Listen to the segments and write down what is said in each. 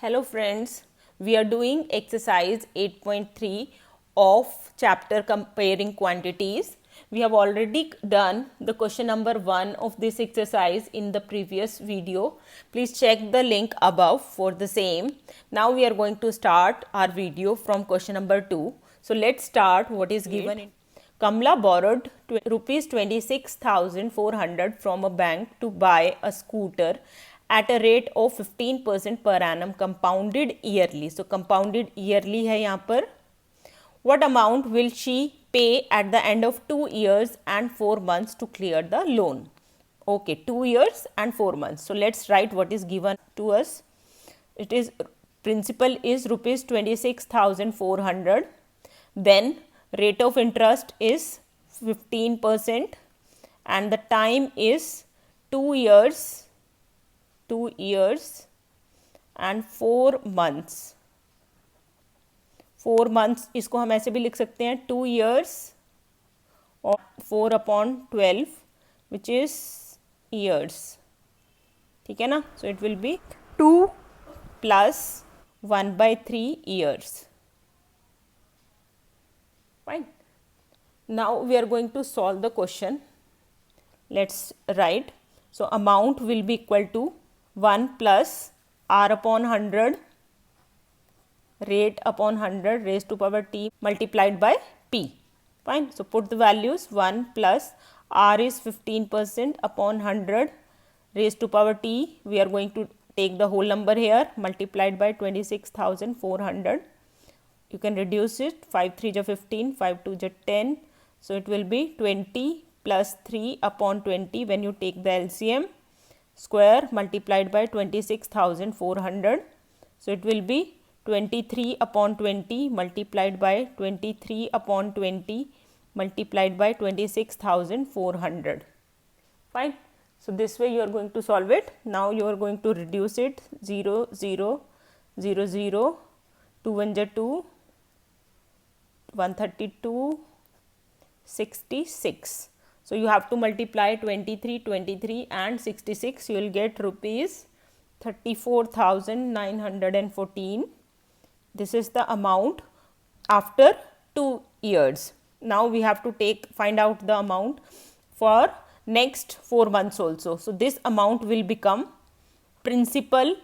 Hello friends, we are doing exercise 8.3 of chapter comparing quantities. We have already done the question number 1 of this exercise in the previous video. Please check the link above for the same. Now we are going to start our video from question number 2. So let's start what is given. Kamla borrowed rupees 26,400 from a bank to buy a scooter at a rate of 15% per annum compounded yearly. So compounded yearly है यहाँ पर. What amount will she pay at the end of 2 years and 4 months to clear the loan? Okay, 2 years and 4 months. So let's write what is given to us. It is principal is rupees 26,400. Then rate of interest is 15% and the time is 2 years and 4 months. 4 months इसको हम ऐसे भी लिख सकते हैं 2 years और 4/12 which is years. ठीक है ना. So it will be 2 plus 1/3 years. Fine. Now we are going to solve the question. Let's write. So amount will be equal to 1 plus r upon 100 rate upon 100 raised to power t multiplied by p. Fine. So put the values. 1 plus r is 15% upon 100 raised to power t. We are going to take the whole number here multiplied by 26,400. You can reduce it. 5 3 is 15, 5 2 is 10. So it will be 20 plus 3 upon 20 when you take the LCM square multiplied by 26,400. So it will be 23 upon 20 multiplied by 23 upon 20 multiplied by 26,400. Fine. So this way you are going to solve it. Now you are going to reduce it. 0 0 0 0 2 1 is 2, 132, 66. So you have to multiply 23, 23 and 66. You will get rupees 34,914. This is the amount after 2 years. Now we have to find out the amount for next 4 months also. So this amount will become principal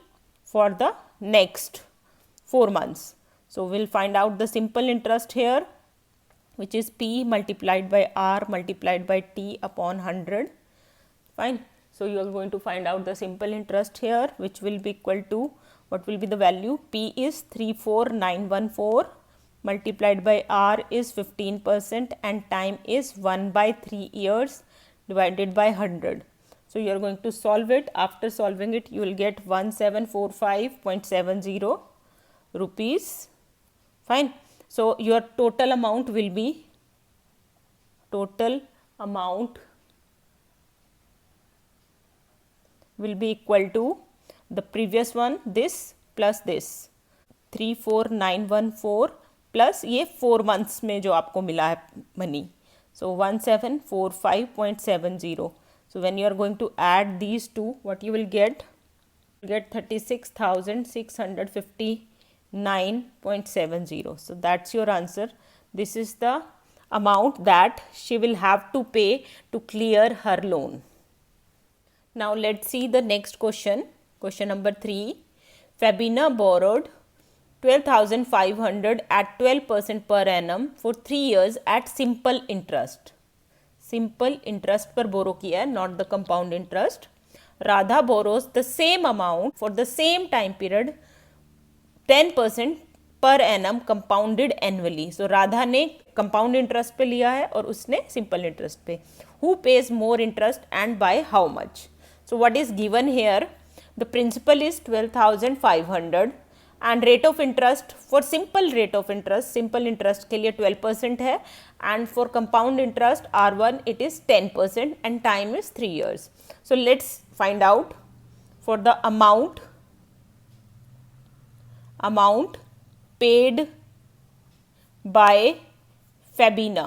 for the next 4 months. So we'll find out the simple interest here, which is p multiplied by r multiplied by t upon 100. Fine. So you are going to find out the simple interest here, which will be equal to, what will be the value? P is 34914 multiplied by r is 15% and time is 1/3 years divided by 100. So you are going to solve it. After solving it, you will get 1745.70 rupees. Fine. So your total amount will be equal to the previous one, this plus this 34914 plus ये 4 months में जो आपको मिला है money. So 1745.70. So when you are going to add these two, what you will get? You get 36,659.70. So that's your answer. This is the amount that she will have to pay to clear her loan. Now let's see the next question. Question number 3. Fabina borrowed 12,500 at 12% per annum for 3 years at simple interest. Simple interest पर borrow किया है, not the compound interest. Radha borrows the same amount for the same time period, 10% per annum compounded annually. So Radha ने compound interest पे लिया है और उसने simple interest पे. Who pays more interest and by how much? So what is given here? The principal is 12,500 and rate of interest for simple rate of interest के लिए 12% है and for compound interest R1 it is 10% and time is 3 years. So let's find out for the amount paid by Fabina.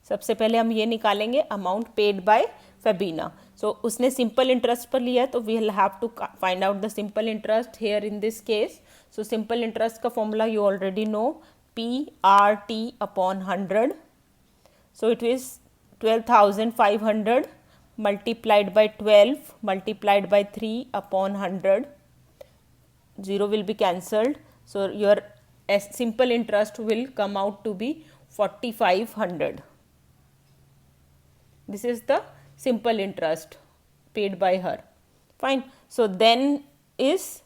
सबसे पहले हम ये निकालेंगे amount paid by Fabina. So उसने simple interest पर लिया तो we will have to find out the simple interest here in this case. So simple interest का formula you already know, PRT upon 100. So it is 12,500 multiplied by 12 multiplied by 3 upon 100. 0 will be cancelled. So your simple interest will come out to be 4,500. This is the simple interest paid by her. Fine. So then is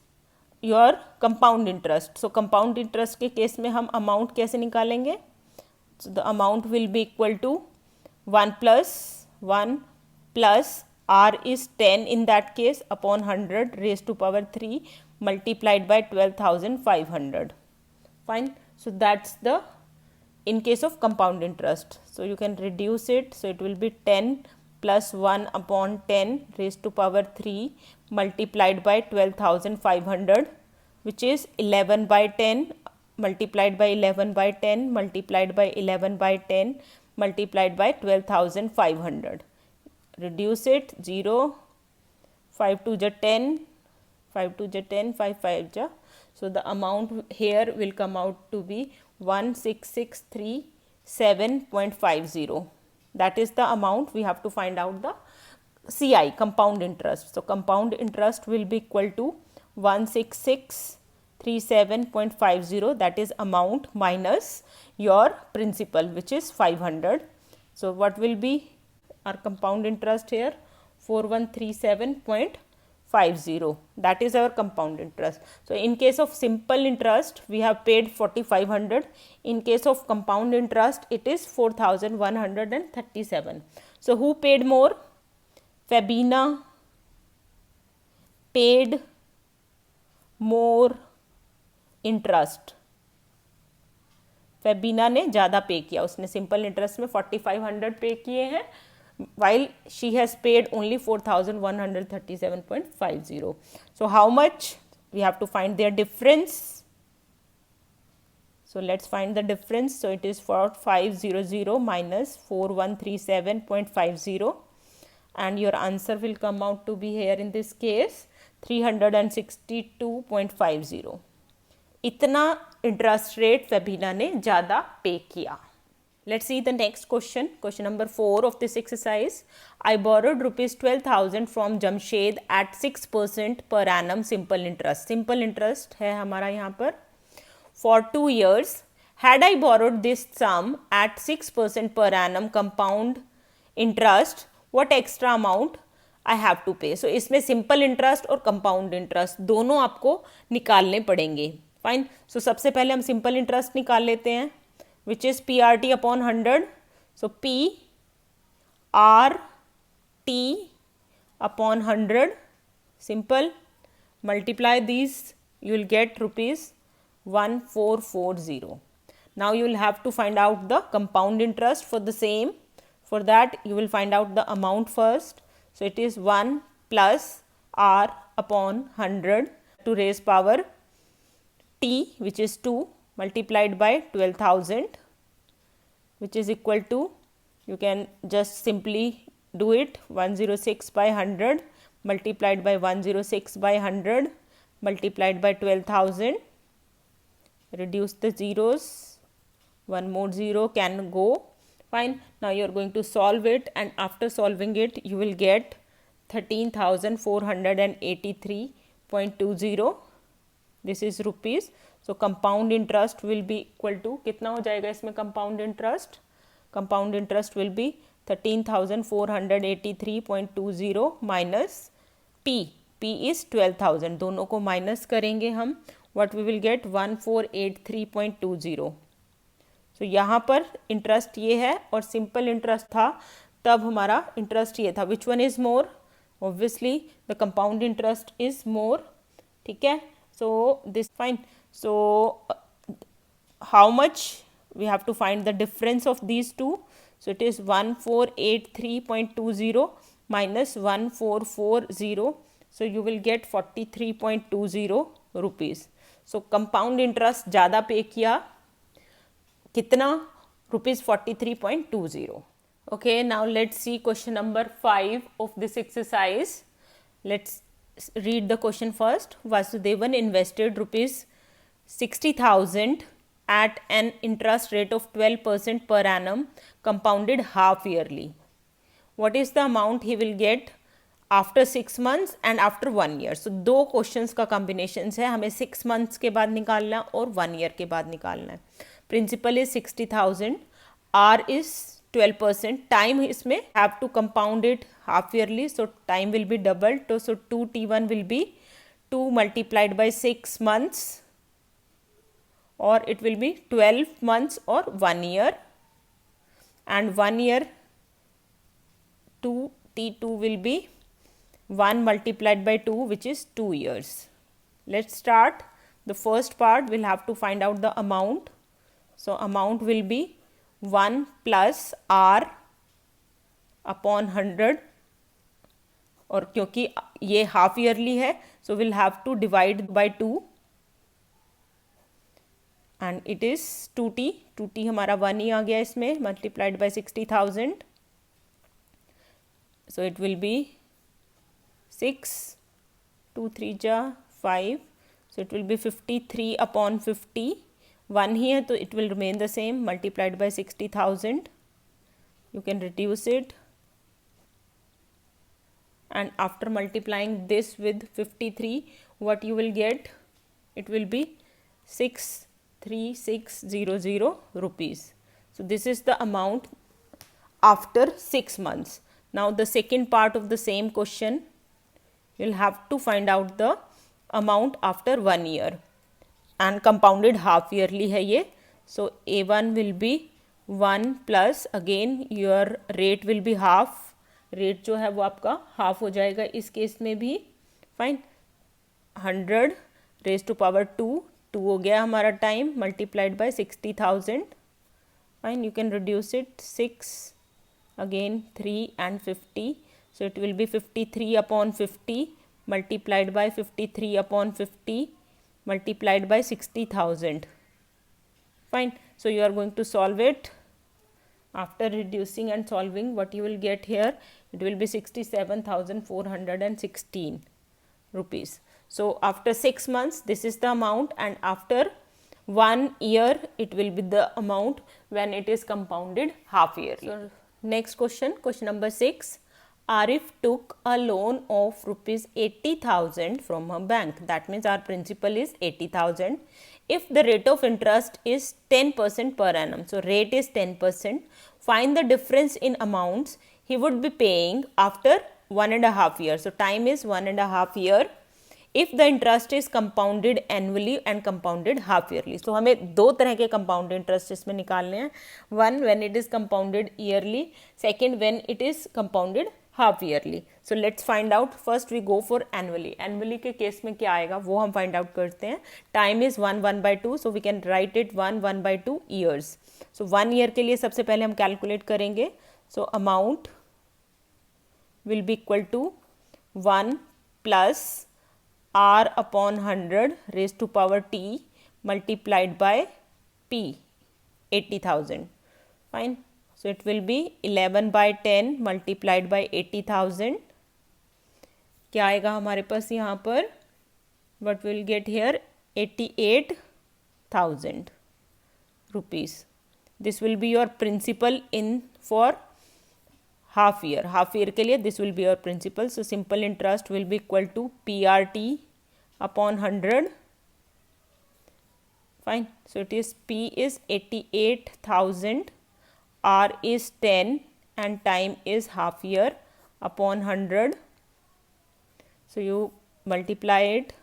your compound interest. So compound interest के case में हम amount कैसे निकालेंगे? So the amount will be equal to 1 plus R is 10 in that case upon 100 raised to power 3 multiplied by 12,500. Fine. So that's the in case of compound interest. So you can reduce it. So it will be 10 plus 1 upon 10 raised to power 3 multiplied by 12,500, which is 11 by 10 multiplied by 11 by 10 multiplied by 11 by 10 multiplied by 12,500. Reduce it, 0, 5 2 ja 10, 5 2 ja 10, 5 5 ja. So the amount here will come out to be 16637.50. That is the amount we have to find out the CI, compound interest. So compound interest will be equal to 16637.50, that is amount minus your principal, which is 500. So what will be our compound interest here? 4137.50, that is our compound interest. So in case of simple interest we have paid 4,500. In case of compound interest it is 4,137. So who paid more? Fabina paid more interest. Febina ने ज़्यादा पे किया, उसने simple interest में 4,500 पे किए हैं, while she has paid only 4,137.50. So how much? We have to find their difference. So let's find the difference. So it is 4,500 minus 4,137.50, and your answer will come out to be here in this case 362.50. इतना interest rate Febina ने ज़्यादा पे किया. Let's see the next question. Question number 4 of this exercise. I borrowed rupees 12,000 from Jamshed at 6% per annum simple interest. Simple interest है हमारा यहाँ पर for 2 years. Had I borrowed this sum at 6% per annum compound interest, what extra amount I have to pay? So इसमें simple interest और compound interest दोनों आपको निकालने पड़ेंगे. Fine. So सबसे पहले हम simple interest निकाल लेते हैं, which is PRT upon 100. So PRT upon 100, simple, multiply these, you will get rupees 1440. Now you will have to find out the compound interest for the same. For that you will find out the amount first. So it is 1 plus R upon 100 to raise power T, which is 2, multiplied by 12,000, which is equal to, you can just simply do it, 106 by 100 multiplied by 106 by 100 multiplied by 12,000. Reduce the zeros, one more zero can go. Fine. Now you are going to solve it, and after solving it you will get 13,483.20. This is rupees. So compound interest will be equal to, कितना हो जाएगा इसमें compound interest? Compound interest will be 13,483.20 minus P. P is 12,000. दोनों को minus करेंगे हम. What we will get? 1483.20. So यहाँ पर interest ये है और simple interest था, तब हमारा interest ये था. Which one is more? Obviously the compound interest is more. ठीक है. So this fine. So how much we have to find the difference of these two? So it is 1483.20 minus 1440. So you will get 43.20 rupees. So compound interest ज़्यादा पे किया, कितना? Rupees 43.20. Okay, now let's see question number 5 of this exercise. Let's read the question first. Vasudevan invested rupees 60,000 at an interest rate of 12% per annum, compounded half yearly. What is the amount he will get after 6 months and after 1 year? सो दो questions का combination है, हमें 6 months के बाद निकालना है और 1 year के बाद निकालना है. Principal is 60,000, R is 12%. Time इसमें have to compound it half yearly, so time will be double. तो so 2t1 will be 2 multiplied by 6 months, or it will be 12 months or 1 year, and 1 year 2t2 will be 1 multiplied by 2, which is 2 years. Let's start. The first part we'll have to find out the amount. So amount will be 1 plus r upon 100, और क्योंकि ये half yearly है so we'll have to divide by 2 and it is 2t हमारा 1 ही आ गया इसमें, multiplied by 60,000. So it will be 6, 2 3 जा 5, so it will be 53 upon 50. 1 ही है तो it will remain the same, multiplied by 60,000. You can reduce it, and after multiplying this with 53, what you will get? It will be 63600 rupees. So this is the amount after 6 months. Now the second part of the same question, you'll have to find out the amount after 1 year, and compounded half yearly है ये. So A1 will be 1 plus, again your rate will be half. rate जो है वो आपका half हो जाएगा इस case में भी. फाइन, 100 raised to power 2 हो गया हमारा time, multiplied by 60,000. Fine, you can reduce it. 6 again 3 and 50. So it will be 53 upon 50 multiplied by 53 upon 50 multiplied by 60,000. Fine. So you are going to solve it. After reducing and solving, what you will get here? It will be 67,416 rupees. So after 6 months, this is the amount, and after 1 year, it will be the amount when it is compounded half yearly. So next question, question number 6. Arif took a loan of rupees 80,000 from a bank. That means our principal is 80,000. If the rate of interest is 10% per annum, so rate is 10%, find the difference in amounts he would be paying after 1.5 years. So time is 1.5 year. If the interest is compounded annually and compounded half yearly. So हमें दो तरह के compound interest इसमें निकालने हैं. One when it is compounded yearly, second when it is compounded half yearly. So let's find out. First we go for annually. Annually के case में क्या आएगा वो हम find out करते हैं. Time is 1 by 2, so we can write it 1 by 2 years. So 1 year के लिए सबसे पहले हम calculate करेंगे. So amount will be equal to 1 plus r upon 100 raised to power t multiplied by p, 80,000. Fine. So it will be 11 by 10 multiplied by 80,000. क्या आएगा हमारे पास यहाँ पर? What will get here? 88,000 rupees. This will be your principal in for half year. Half year के लिए this will be your principal. So simple interest will be equal to PRT upon 100. Fine. So it is P is 88,000, R is 10, and time is half year upon 100. So you multiply it.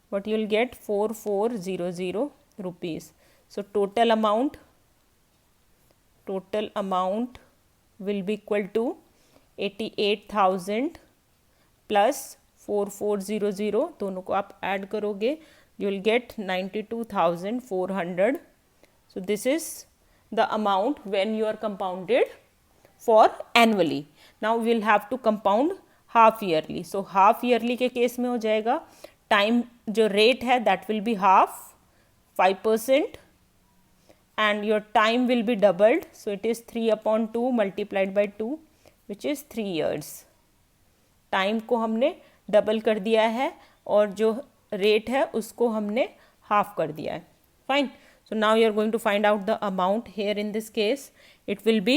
What you will get? 4400 rupees. So total amount will be equal to 88,000 plus 4400. दोनों को आप add करोगे, you will get 92,400. So this is the amount when you are compounded for annually. Now we will have to compound half yearly. So half yearly के case में हो जाएगा, time जो rate है that will be half, 5%, and your time will be doubled, so it is 3/2 multiplied by 2 which is 3 years. Time को हमने double कर दिया है और जो रेट है उसको हमने हाफ कर दिया है. Fine. So now you are going to find out the amount. Here in this case it will be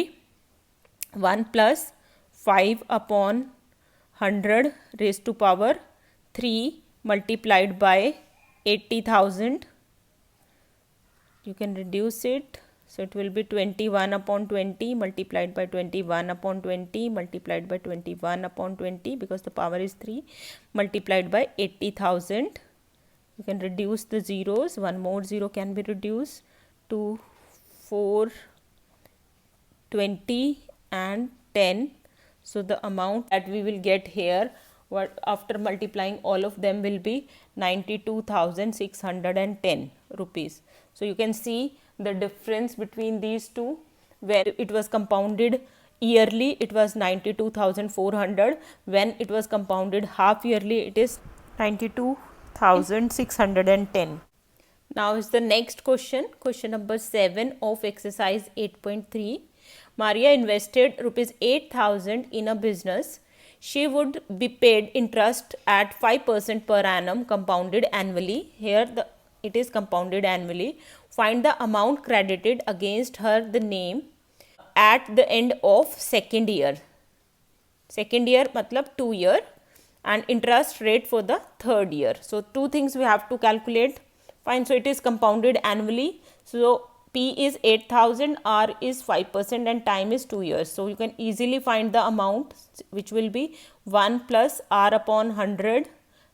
1 plus 5/100 raised to power 3 multiplied by 80,000. You can reduce it. So it will be 21/20 multiplied by 21/20 multiplied by 21/20 because the power is 3 multiplied by 80,000. You can reduce the zeros. One more zero can be reduced to 4, 20 and 10. So the amount that we will get here after multiplying all of them will be 92,610 rupees. So you can see the difference between these two. Where it was compounded yearly it was 92,400. When it was compounded half yearly it is 92,610. Now is the next question. Question number 7 of exercise 8.3. Maria invested rupees 8,000 in a business. She would be paid interest at 5% per annum compounded annually. Here it is compounded annually. Find the amount credited against her the name at the end of second year. Second year matlab 2 year, and interest rate for the third year. So two things we have to calculate. Fine. So it is compounded annually. So P is 8,000, R is 5% and time is 2 years. So you can easily find the amount, which will be 1 plus R/100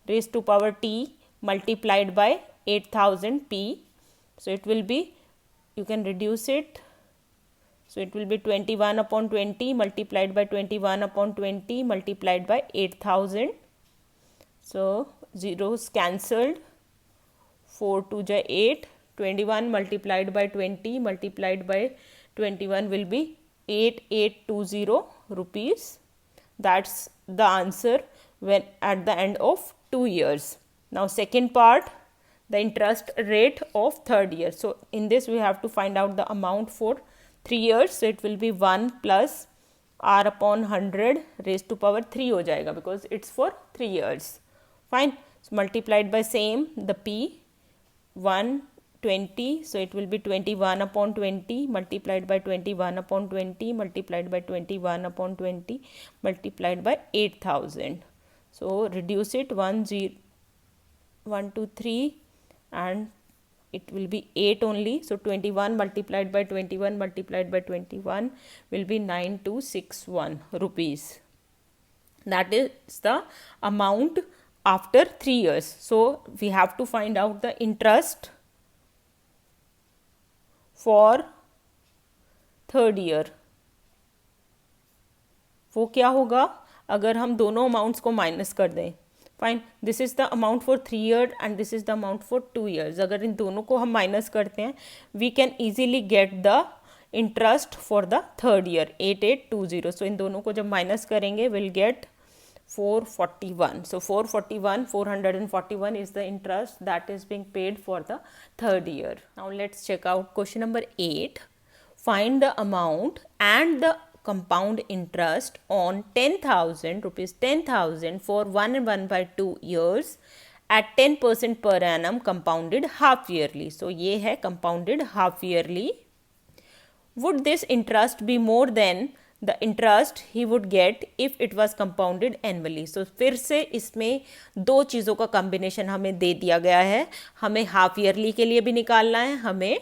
raised to power T multiplied by 8,000 P. So it will be, you can reduce it. So it will be 21/20 multiplied by 21/20 multiplied by 8,000. So zeros cancelled. 4 2 ja 8. 21 multiplied by 20 multiplied by 21 will be 8820 rupees. That's the answer when at the end of 2 years. Now second part, the interest rate of third year. So in this we have to find out the amount for 3 years. So it will be 1 plus R/100 raised to power 3 हो जाएगा because it's for 3 years. Fine. So multiplied by same the P 120. So it will be 21/20 multiplied by 21/20 multiplied by 21/20 multiplied by 8,000. So reduce it 1 2 3 and it will be 8 only. So 21 multiplied by 21 multiplied by 21 will be 9261 rupees. That is the amount after 3 years. So we have to find out the interest for third year. वो क्या होगा अगर हम दोनों amounts को minus कर दें. Fine. This is the amount for 3 year and this is the amount for 2 years. अगर इन दोनों को हम माइनस करते हैं we can easily get the interest for the third year 8820. So इन दोनों को जब माइनस करेंगे will get 441. So 441 is the interest that is being paid for the third year. Now let's check out question number 8. Find the amount and the compound interest on 10,000 rupees 10,000 for 1 and 1/2 years at 10% per annum compounded half yearly. So ये है compounded half yearly. Would this interest be more than the interest he would get if it was compounded annually? So फिर से इसमें दो चीज़ों का combination हमें दे दिया गया है. हमें हाफ ईयरली के लिए भी निकालना है, हमें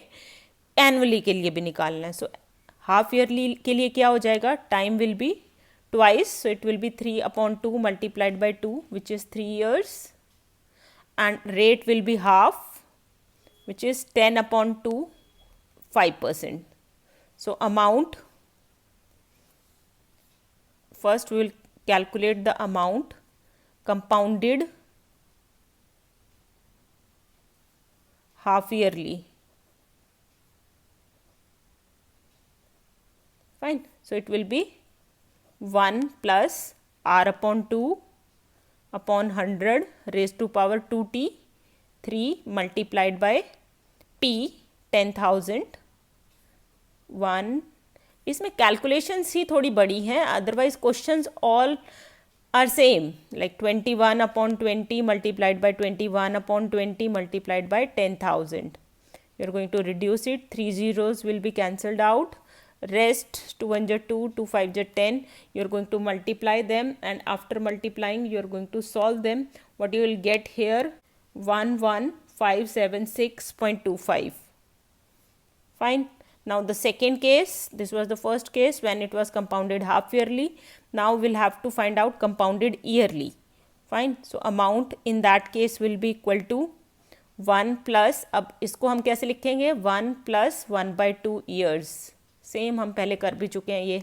एनुअली के लिए भी निकालना है. सो हाफ ईयरली के लिए क्या हो जाएगा, time will be twice. So it will be 3/2 multiplied by 2 which is 3 years and rate will be half which is 10/2 5%. So amount, first we will calculate the amount compounded half yearly. Fine. So it will be 1 plus R/2 upon 100 raised to power 2t 3 multiplied by P 10,000 1, इसमें calculations ही थोड़ी बड़ी हैं, otherwise questions all are same, like 21/20 multiplied by 21/20 multiplied by 10,000. You're going to reduce it, 3 zeros will be cancelled out, rest 2 1 is 2, 2 5 is 10. You're going to multiply them, and after multiplying you're going to solve them. What you will get here, 11576.25. Fine. Now the second case, this was the first case when it was compounded half yearly. Now we'll have to find out compounded yearly. Fine. So amount in that case will be equal to 1 plus, अब इसको हम कैसे लिखेंगे, 1 plus 1/2 years. Same हम पहले कर भी चुके हैं ये.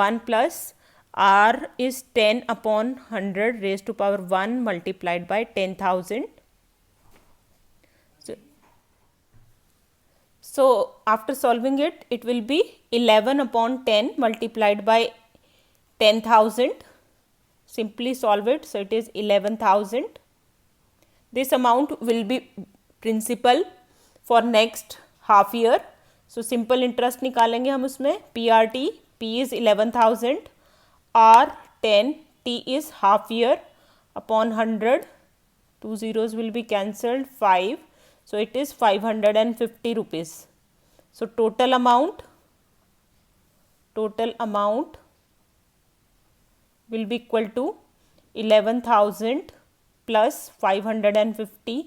1 plus r is 10/100 raised to power 1 multiplied by 10,000. So after solving it, it will be 11/10 multiplied by 10,000. Simply solve it. So it is 11,000. This amount will be principal for next half year. So simple interest निकालेंगे हम उसमें. PRT, P is 11,000, R 10, T is half year upon 100. 2 zeros will be cancelled, 5. So it is 550 rupees. So total amount will be equal to 11,000 plus 550,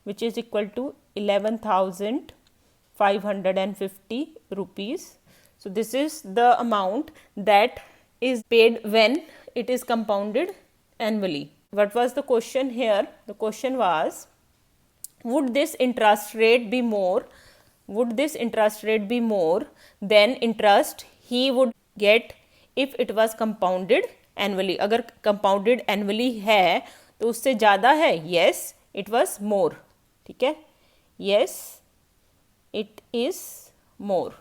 which is equal to 11,550 rupees. So this is the amount that is paid when it is compounded annually. What was the question here? The question was, would this interest rate be more than interest he would get if it was compounded annually? अगर compounded annually है तो उससे ज़्यादा है. Yes, it was more. ठीक है, yes, it is more.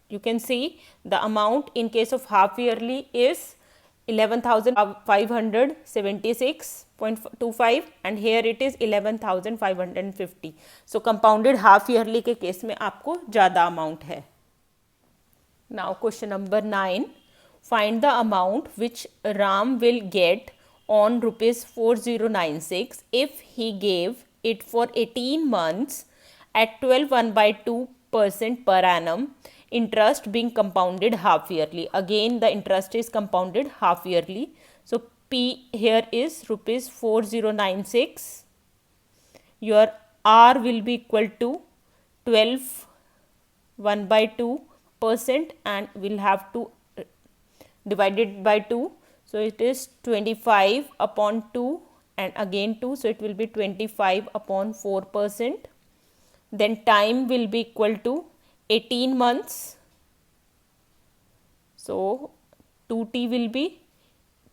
You can see the amount in case of half yearly is 11,576.25 and here it is 11,550. So compounded half yearly के case में आपको ज़्यादा amount है. Now question number 9. Find the amount which Ram will get on rupees 4096 if he gave it for 18 months at 12.1/2% per annum, interest being compounded half yearly. Again the interest is compounded half yearly. So P here is rupees 4096. Your R will be equal to 12.1/2% and we'll have to divide it by 2. So it is 25/2 and again 2. So it will be 25/4%. Then time will be equal to 18 months. So 2t will be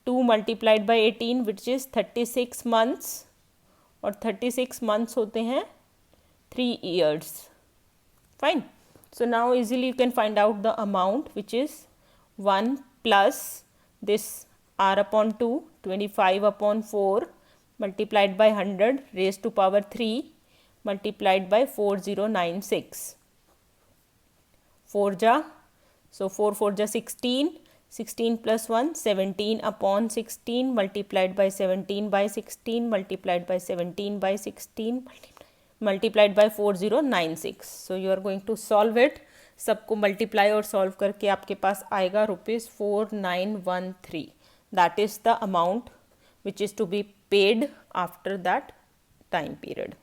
2 multiplied by 18, which is 36 months, और 36 months होते हैं 3 years. Fine. So now easily you can find out the amount, which is 1 plus this r/2, 25/4 multiplied by 100 raised to power 3 multiplied by 4096. 4 ja, so 4 4 ja 16, 16 plus 1 17/16 multiplied by 17 by 16 multiplied by 17 by 16 multiplied by 4096. So you are going to solve it. सबको multiply और solve करके आपके पास आएगा ₹4913. That is the amount which is to be paid after that time period.